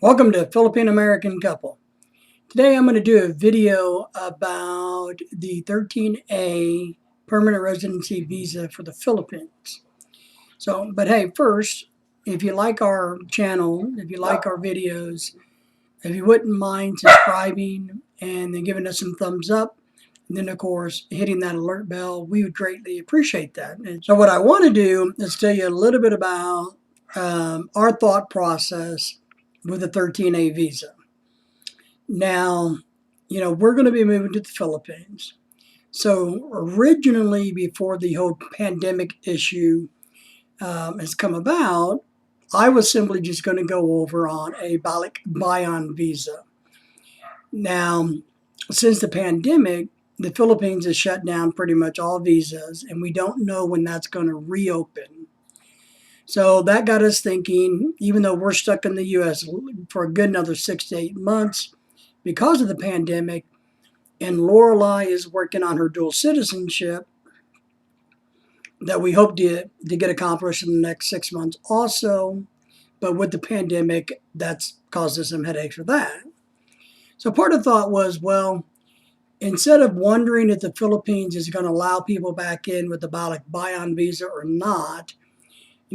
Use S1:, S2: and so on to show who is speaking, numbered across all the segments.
S1: Welcome to Philippine American Couple. Today I'm going to do a video about the 13A permanent residency visa for the Philippines. But hey, first, if you like our channel, if you like our videos, if you wouldn't mind subscribing and then giving us some thumbs up, and then of course hitting that alert bell, we would greatly appreciate that. And so what I want to do is tell you a little bit about our thought process with the 13A visa. Now, we're going to be moving to the Philippines. So originally, before the whole pandemic issue has come about, I was simply just going to go over on a Balikbayan visa. Now, since the pandemic, the Philippines has shut down pretty much all visas, and we don't know when that's going to reopen. So that got us thinking, even though we're stuck in the U.S. for a good another 6 to 8 months because of the pandemic, and Lorelai is working on her dual citizenship that we hope to get accomplished in the next 6 months also. But with the pandemic, that's caused us some headaches for that. So part of the thought was, well, instead of wondering if the Philippines is going to allow people back in with the Balikbayan visa or not,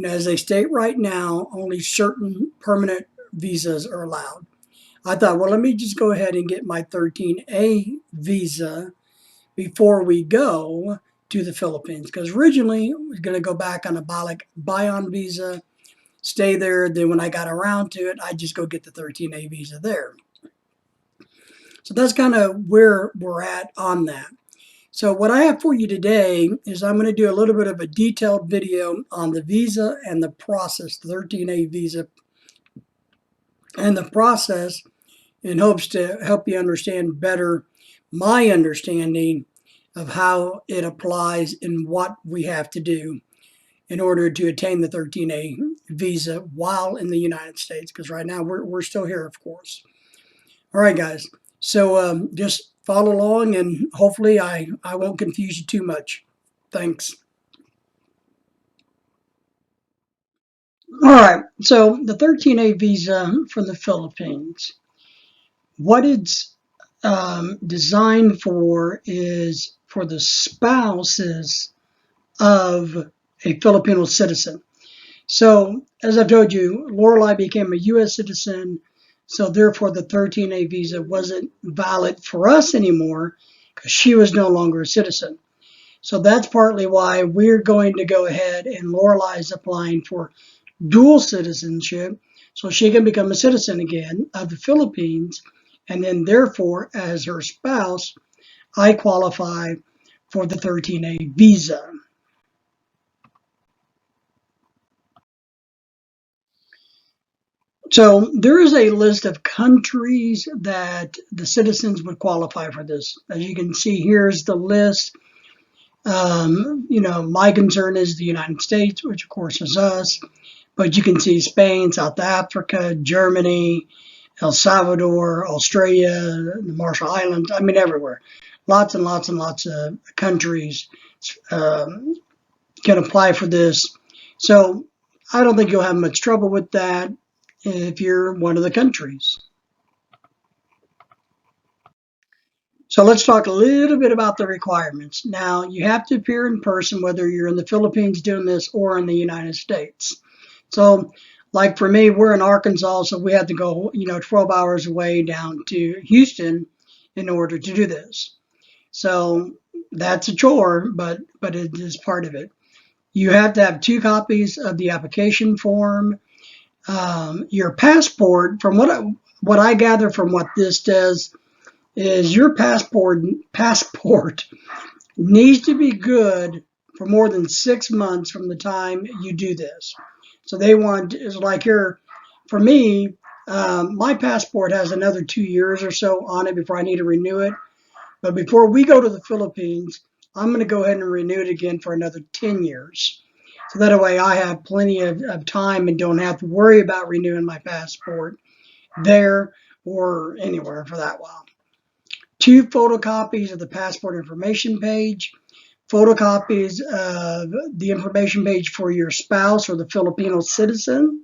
S1: as they state right now, only certain permanent visas are allowed. I thought, well, let me just go ahead and get my 13A visa before we go to the Philippines. Because originally, I was going to go back on a Balikbayan visa, stay there. Then when I got around to it, I just go get the 13A visa there. So that's kind of where we're at on that. So what I have for you today is I'm going to do a little bit of a detailed video on the visa and the process, the 13A visa and the process, in hopes to help you understand better my understanding of how it applies and what we have to do in order to attain the 13A visa while in the United States, because right now we're still here, of course. All right, guys. So just follow along, and hopefully I won't confuse you too much. Thanks. All right. So the 13A visa for the Philippines, what it's designed for is for the spouses of a Filipino citizen. So, as I've told you, Lorelai became a U.S. citizen, so therefore the 13A visa wasn't valid for us anymore because she was no longer a citizen. So that's partly why we're going to go ahead and Lorelai is applying for dual citizenship so she can become a citizen again of the Philippines, and then therefore, as her spouse, I qualify for the 13A visa. So there is a list of countries that the citizens would qualify for this. As you can see, here's the list. My concern is the United States, which of course is us, but you can see Spain, South Africa, Germany, El Salvador, Australia, the Marshall Islands, everywhere. Lots and lots and lots of countries can apply for this. So I don't think you'll have much trouble with that if you're one of the countries. So let's talk a little bit about the requirements. Now, you have to appear in person, whether you're in the Philippines doing this or in the United States. So, like for me, we're in Arkansas, so we had to go, 12 hours away down to Houston in order to do this. So that's a chore, but it is part of it. You have to have 2 copies of the application form. Your passport, from what I gather from what this does, is your passport needs to be good for more than 6 months from the time you do this. So they want, is like here, for me, my passport has another 2 years or so on it before I need to renew it. But before we go to the Philippines, I'm going to go ahead and renew it again for another 10 years. So that way I have plenty of time and don't have to worry about renewing my passport there or anywhere for that while. 2 photocopies of the passport information page, photocopies of the information page for your spouse or the Filipino citizen,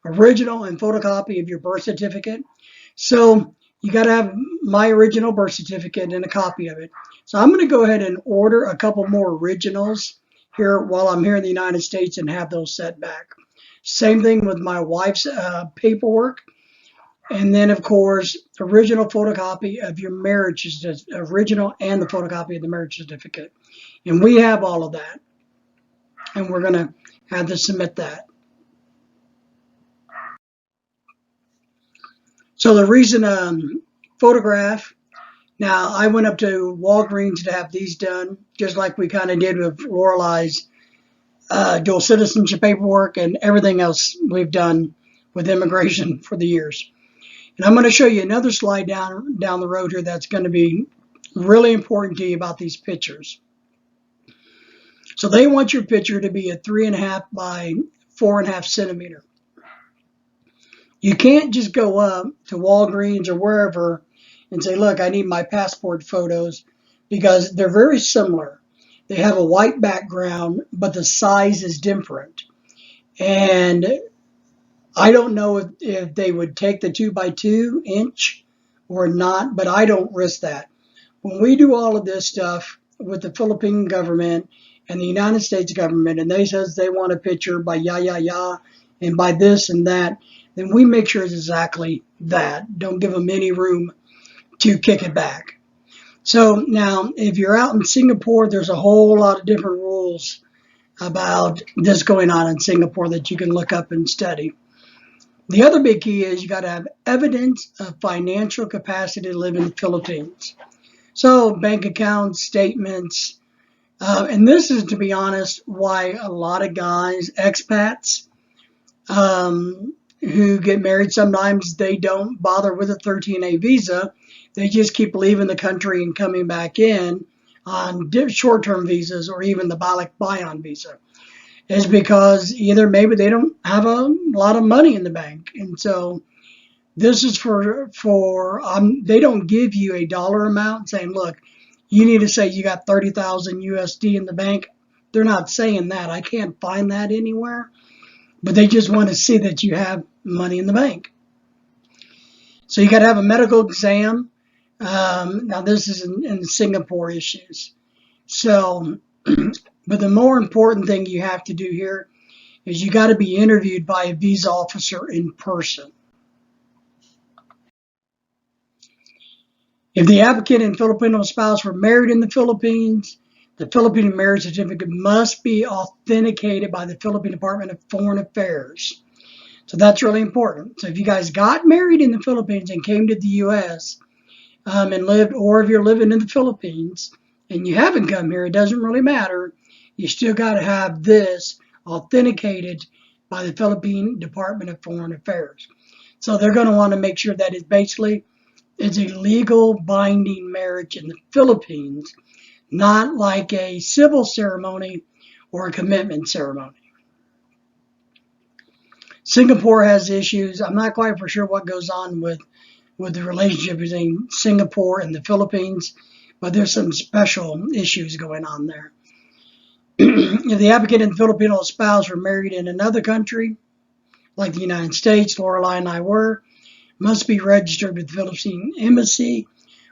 S1: original and photocopy of your birth certificate. So you got to have my original birth certificate and a copy of it. So I'm going to go ahead and order a couple more originals here while I'm here in the United States and have those sent back. Same thing with my wife's paperwork. And then, of course, original photocopy of your marriage, original and the photocopy of the marriage certificate. And we have all of that. And we're going to have to submit that. So the recent photograph, now I went up to Walgreens to have these done, just like we kind of did with Lorelei's dual citizenship paperwork and everything else we've done with immigration for the years. And I'm going to show you another slide down the road here that's going to be really important to you about these pictures. So they want your picture to be a 3.5 by 4.5 centimeter. You can't just go up to Walgreens or wherever and say, look, I need my passport photos, because they're very similar. They have a white background, but the size is different. And I don't know if they would take the 2 by 2 inch or not, but I don't risk that. When we do all of this stuff with the Philippine government and the United States government, and they says they want a picture by and by this and that, then we make sure it's exactly that. Don't give them any room to kick it back. So now, if you're out in Singapore, there's a whole lot of different rules about this going on in Singapore that you can look up and study. The other big key is you got to have evidence of financial capacity to live in the Philippines. So bank accounts, statements, and this is, to be honest, why a lot of guys, expats, who get married, sometimes they don't bother with a 13A visa. They just keep leaving the country and coming back in on short-term visas or even the Balikbayan visa. Is because either maybe they don't have a lot of money in the bank. And so this is they don't give you a dollar amount saying, look, you need to say you got 30,000 USD in the bank. They're not saying that. I can't find that anywhere. But they just want to see that you have money in the bank. So you got to have a medical exam. Now this is in Singapore issues. So, but the more important thing you have to do here is you got to be interviewed by a visa officer in person. If the applicant and Filipino spouse were married in the Philippines, the Philippine marriage certificate must be authenticated by the Philippine Department of Foreign Affairs. So that's really important. So if you guys got married in the Philippines and came to the U.S. And lived, or if you're living in the Philippines and you haven't come here, it doesn't really matter. You still got to have this authenticated by the Philippine Department of Foreign Affairs. So they're going to want to make sure that it basically is a legal binding marriage in the Philippines, not like a civil ceremony or a commitment ceremony. Singapore has issues. I'm not quite for sure what goes on with the relationship between Singapore and the Philippines, but there's some special issues going on there. If the applicant and Filipino spouse were married in another country, like the United States, Lorelei and I were, must be registered with the Philippine Embassy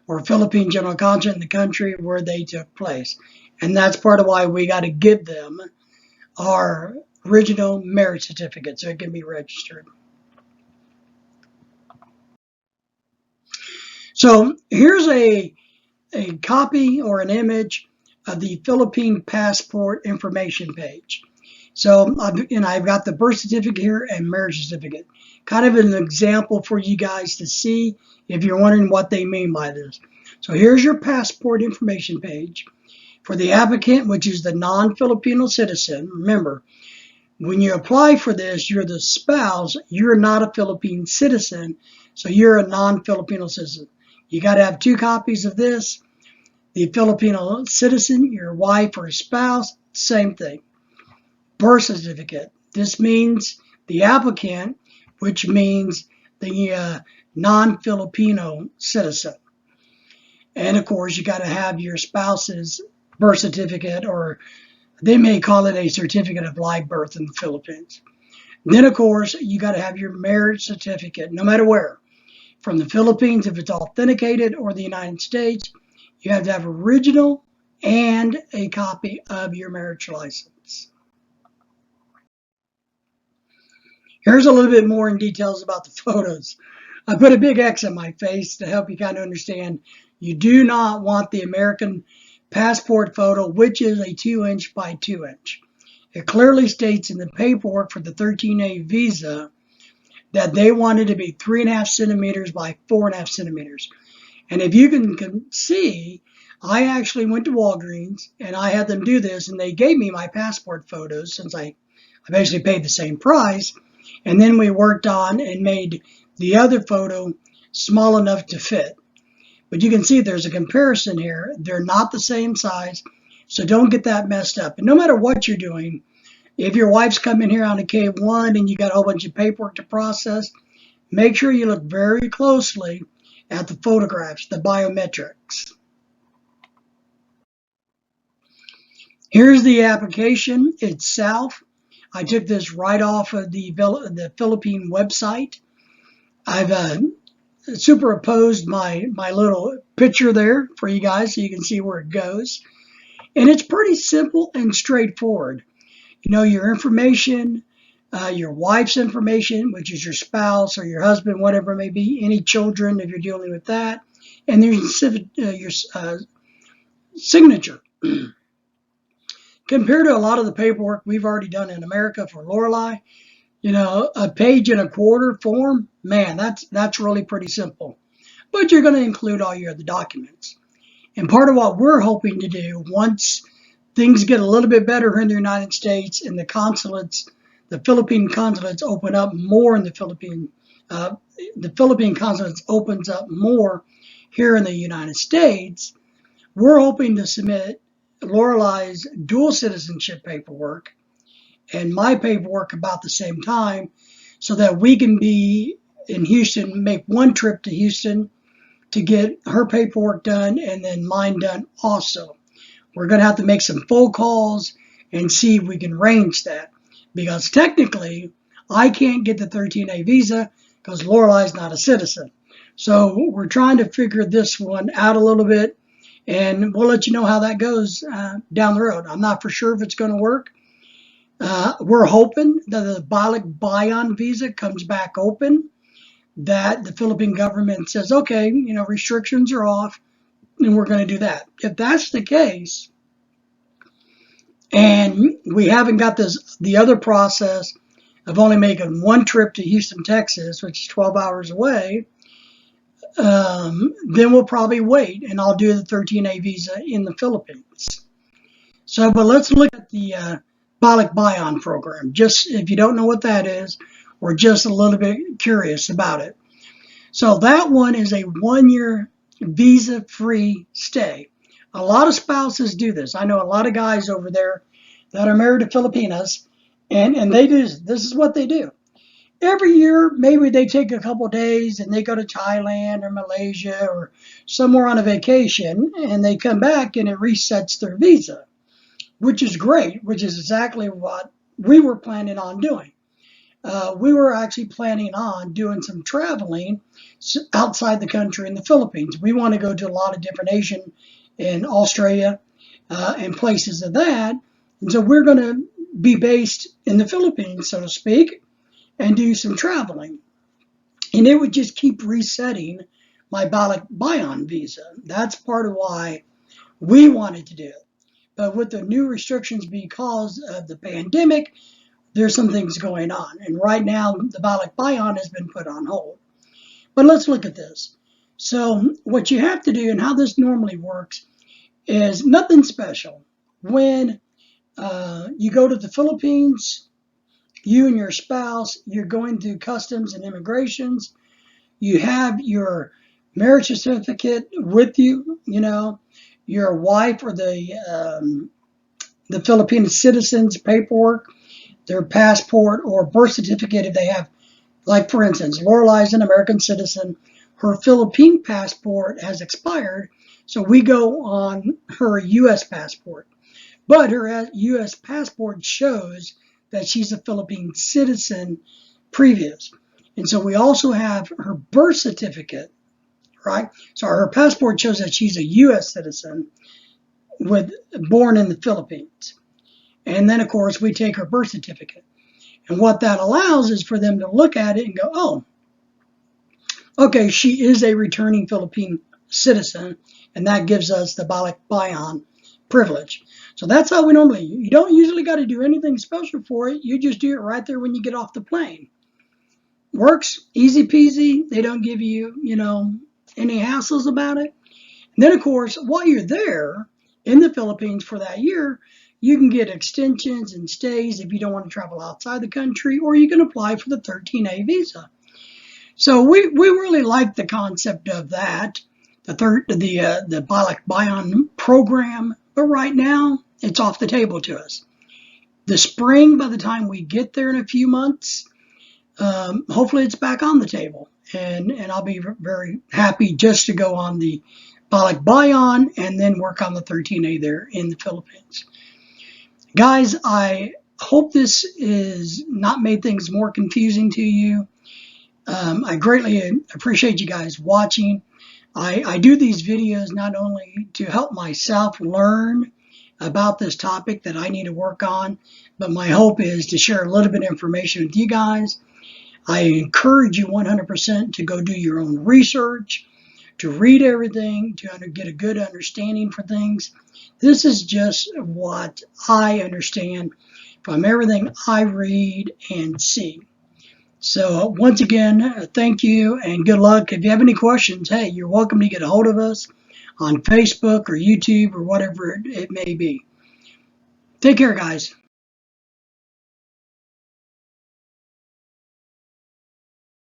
S1: or Philippine General Consulate in the country where they took place. And that's part of why we got to give them our original marriage certificate so it can be registered. So here's a copy or an image of the Philippine passport information page. So I've got the birth certificate here and marriage certificate. Kind of an example for you guys to see if you're wondering what they mean by this. So here's your passport information page. For the applicant, which is the non-Filipino citizen, remember, when you apply for this, you're the spouse, you're not a Philippine citizen, so you're a non-Filipino citizen. You got to have 2 copies of this. The Filipino citizen, your wife or spouse, same thing. Birth certificate. This means the applicant, which means the non-Filipino citizen. And of course, you got to have your spouse's birth certificate, or they may call it a certificate of live birth in the Philippines. Then, of course, you got to have your marriage certificate, no matter where. From the Philippines, if it's authenticated, or the United States, you have to have original and a copy of your marriage license. Here's a little bit more in details about the photos. I put a big X on my face to help you kind of understand. You do not want the American passport photo, which is a 2-inch by 2-inch. It clearly states in the paperwork for the 13A visa that they wanted to be 3.5 centimeters by 4.5 centimeters. And if you can see, I actually went to Walgreens and I had them do this, and they gave me my passport photos since I basically paid the same price. And then we worked on and made the other photo small enough to fit. But you can see there's a comparison here. They're not the same size, so don't get that messed up. And no matter what you're doing, if your wife's coming here on a K1 and you got a whole bunch of paperwork to process, make sure you look very closely at the photographs, the biometrics. Here's the application itself. I took this right off of the Philippine website. I've superimposed my little picture there for you guys so you can see where it goes. And it's pretty simple and straightforward. You know, your information, your wife's information, which is your spouse or your husband, whatever it may be, any children if you're dealing with that, and there's your signature. Compared to a lot of the paperwork we've already done in America for Lorelei, you know, a 1.25-page form, man, that's really pretty simple. But you're going to include all your other documents. And part of what we're hoping to do, once things get a little bit better here in the United States and the consulates, the Philippine consulates open up more in the Philippines, the Philippine consulates opens up more here in the United States, we're hoping to submit Lorelei's dual citizenship paperwork and my paperwork about the same time, so that we can be in Houston, make one trip to Houston to get her paperwork done and then mine done also. We're going to have to make some phone calls and see if we can arrange that, because technically I can't get the 13A visa because Lorelei's not a citizen. So we're trying to figure this one out a little bit, and we'll let you know how that goes down the road. I'm not for sure if it's going to work. We're hoping that the Balikbayan visa comes back open, that the Philippine government says, okay, you know, restrictions are off, and we're going to do that. If that's the case, and we haven't got the other process of only making one trip to Houston, Texas, which is 12 hours away, then we'll probably wait, and I'll do the 13A visa in the Philippines. So, but let's look at the Balikbayan program. Just if you don't know what that is, or just a little bit curious about it. So that one is a 1-year visa-free stay. A lot of spouses do this. I know a lot of guys over there that are married to Filipinas, and they do this is what they do. Every year, maybe they take a couple days and they go to Thailand or Malaysia or somewhere on a vacation, and they come back and it resets their visa, which is great, which is exactly what we were planning on doing. We were actually planning on doing some traveling outside the country in the Philippines. We want to go to a lot of different Asian and Australia and places of that. And so we're going to be based in the Philippines, so to speak, and do some traveling. And it would just keep resetting my Balikbayan visa. That's part of why we wanted to do it. But with the new restrictions because of the pandemic, there's some things going on. And right now, the Balikbayan has been put on hold. But let's look at this. So what you have to do, and how this normally works, is nothing special. When you go to the Philippines, you and your spouse, you're going through customs and immigrations. You have your marriage certificate with you, you know, your wife or the Philippine citizen's paperwork, their passport or birth certificate if they have, like for instance, Lorelei's an American citizen. Her Philippine passport has expired, so we go on her U.S. passport. But her U.S. passport shows that she's a Philippine citizen previous. And so we also have her birth certificate, right? So her passport shows that she's a U.S. citizen born in the Philippines. And then, of course, we take her birth certificate. And what that allows is for them to look at it and go, oh, okay, she is a returning Philippine citizen, and that gives us the Balikbayan privilege. So that's how we normally, you don't usually got to do anything special for it. You just do it right there when you get off the plane. Works, easy peasy. They don't give you, any hassles about it. And then, of course, while you're there in the Philippines for that year, you can get extensions and stays if you don't want to travel outside the country, or you can apply for the 13A visa. So we really like the concept of that, the Balikbayan program, but right now it's off the table to us. The spring, by the time we get there in a few months, hopefully it's back on the table, and I'll be very happy just to go on the Balikbayan and then work on the 13A there in the Philippines. Guys, I hope this is not made things more confusing to you. I greatly appreciate you guys watching. I do these videos not only to help myself learn about this topic that I need to work on, but my hope is to share a little bit of information with you guys. I encourage you 100% to go do your own research, to read everything, to get a good understanding for things. This is just what I understand from everything I read and see. So once again, thank you and good luck. If you have any questions, hey, you're welcome to get a hold of us on Facebook or YouTube or whatever it may be. Take care, guys.